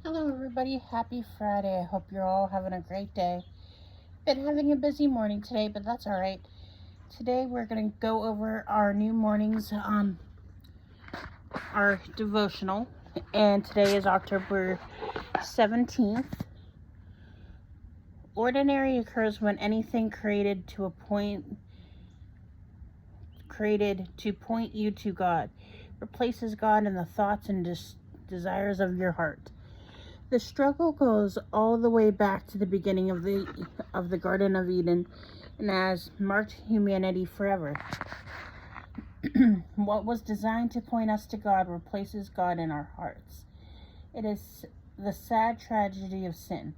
Hello everybody, happy Friday. I hope you're all having a great day. Been having a busy morning today, but that's alright. Today we're going to go over our new mornings, our devotional, and today is October 17th. Ordinary occurs when anything created to point you to God replaces God in the thoughts and desires of your heart. The struggle goes all the way back to the beginning of the Garden of Eden and has marked humanity forever. What was designed to point us to God replaces God in our hearts. It is the sad tragedy of sin.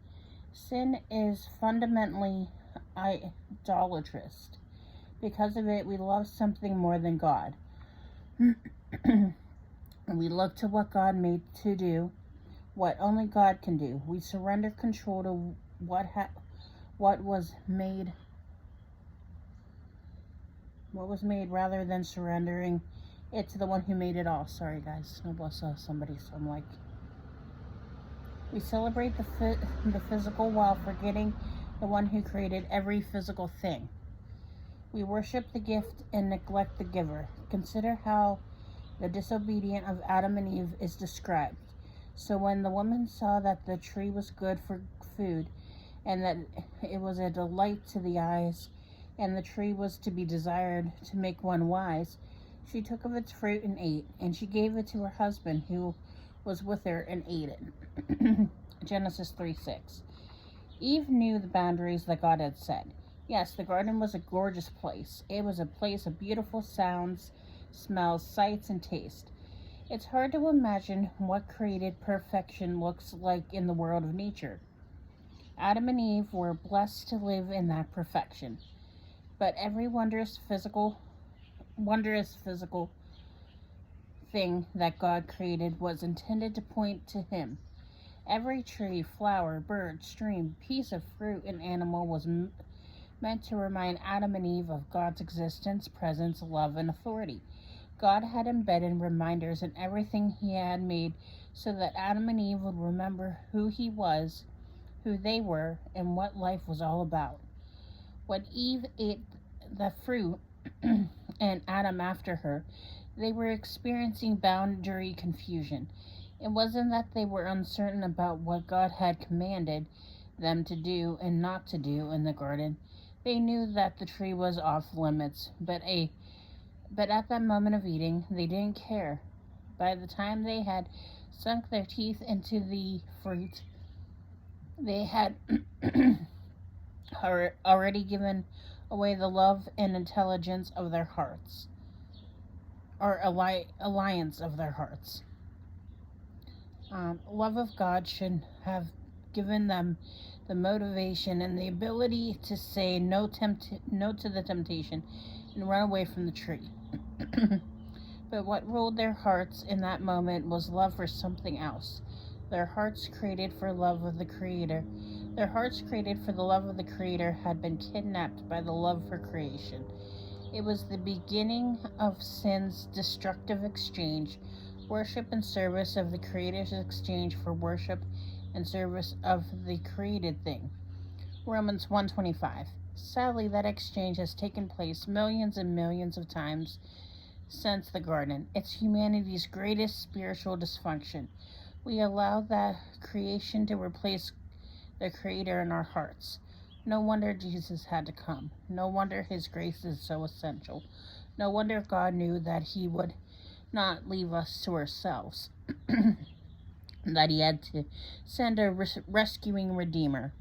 Sin is fundamentally idolatrous. Because of it, we love something more than God. We look to what God made to do, what only God can do. We surrender control to what was made rather than surrendering it to the one who made it all. Sorry guys, Snowball saw somebody, so I'm like, we celebrate the physical while forgetting the one who created every physical thing. We worship the gift and neglect the giver. Consider how the disobedience of Adam and Eve is described. So when the woman saw that the tree was good for food, and that it was a delight to the eyes, and the tree was to be desired to make one wise, she took of its fruit and ate, and she gave it to her husband who was with her and ate it. Genesis 3:6. Eve knew the boundaries that God had set. Yes, the garden was a gorgeous place. It was a place of beautiful sounds, smells, sights, and taste. It's hard to imagine what created perfection looks like in the world of nature. Adam and Eve were blessed to live in that perfection. But every wondrous physical thing that God created was intended to point to Him. Every tree, flower, bird, stream, piece of fruit, and animal was meant to remind Adam and Eve of God's existence, presence, love, and authority. God had embedded reminders in everything He had made so that Adam and Eve would remember who He was, who they were, and what life was all about. When Eve ate the fruit and Adam after her, they were experiencing boundary confusion. It wasn't that they were uncertain about what God had commanded them to do and not to do in the garden. They knew that the tree was off limits, but at that moment of eating, they didn't care. By the time they had sunk their teeth into the fruit, they had already given away the love and intelligence of their hearts, or alliance of their hearts. Love of God should have given them the motivation and the ability to say no to the temptation and run away from the tree. But what ruled their hearts in that moment was love for something else. Their hearts created for love of the Creator. Their hearts created for the love of the Creator had been kidnapped by the love for creation. It was the beginning of sin's destructive exchange, worship and service of the Creator's exchange for worship and service of the created thing. Romans 1:25. Sadly, that exchange has taken place millions and millions of times since the garden. It's humanity's greatest spiritual dysfunction. We allow that creation to replace the Creator in our hearts. No wonder Jesus had to come. No wonder His grace is so essential. No wonder God knew that He would not leave us to ourselves. That He had to send a rescuing Redeemer.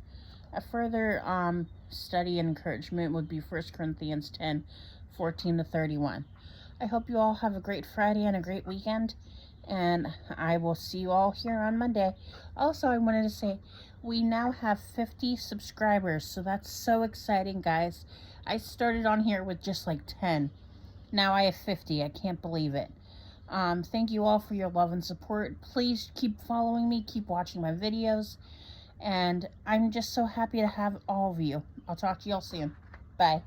A further study and encouragement would be 1 Corinthians 10:14-31. I hope you all have a great Friday and a great weekend, and I will see you all here on Monday. Also, I wanted to say we now have 50 subscribers, so that's so exciting, guys. I started on here with just like 10. Now I have 50. I can't believe it. Thank you all for your love and support. Please keep following me, keep watching my videos, and I'm just so happy to have all of you. I'll talk to y'all soon. Bye.